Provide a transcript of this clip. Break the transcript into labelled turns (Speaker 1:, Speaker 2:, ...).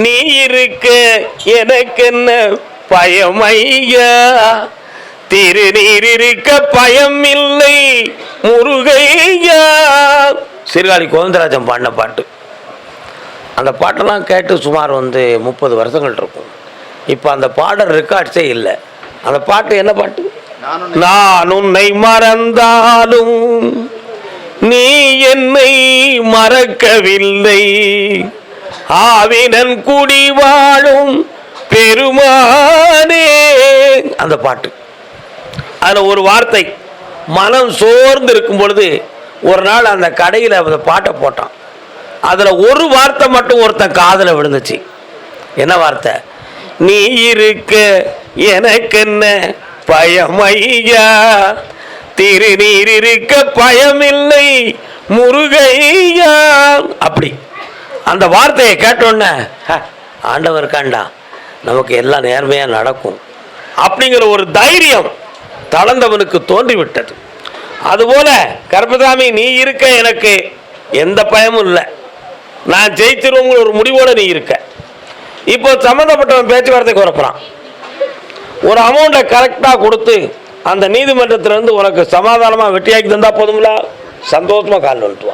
Speaker 1: நீ இருக்க எனக்கு என்ன பயம் ஐயா, திருநீர் இருக்க பயம் இல்லை முருகையா. சீர்காழி கோவிந்தராஜன் பாடின பாட்டு. அந்த பாட்டெல்லாம் கேட்டு சுமார் 30 வருஷங்கள் இருக்கும். இப்போ அந்த பாடல் ரெக்கார்ட்ஸே இல்லை. அந்த பாட்டு என்ன பாட்டு? நான் உன்னை மறந்தாலும் நீ என்னை மறக்கவில்லை, ஆவினன் குடி வாழும் பெருமானே. அந்த பாட்டு. அதில் ஒரு வார்த்தை, மனம் சோர்ந்து இருக்கும் பொழுது ஒரு நாள் அந்த கடையில் அந்த பாட்டை போட்டான். அதில் ஒரு வார்த்தை மட்டும் ஒருத்தன் காதில் விழுந்துச்சு. என்ன வார்த்தை? நீ இருக்க எனக்கு என்ன பயம் ஐயா, திருநீர் இருக்க பயமில்லை முருகையா. அப்படி அந்த வார்த்தையை கேட்டோன்னே ஆண்டவர் காண்டா, நமக்கு எல்லாம் நேர்மையாக நடக்கும் அப்படிங்கிற ஒரு தைரியம் தளர்ந்தவனுக்கு தோன்றிவிட்டது. அதுபோல கருப்பசாமி, நீ இருக்க எனக்கு எந்த பயமும் இல்லை, நான் ஜெயிச்சிருவோங்கிற ஒரு முடிவோடு நீ இருக்க. இப்போ சம்மந்தப்பட்டவன் பேச்சுவார்த்தைக்கு வரப்போறான். ஒரு அமௌண்ட்டை கரெக்டாக கொடுத்து அந்த நீதிமன்றத்திலேருந்து உனக்கு சமாதானமாக வெட்டியாக்கி தந்தா போதுங்களா? சந்தோஷமாக கால் வந்துட்டுவான்.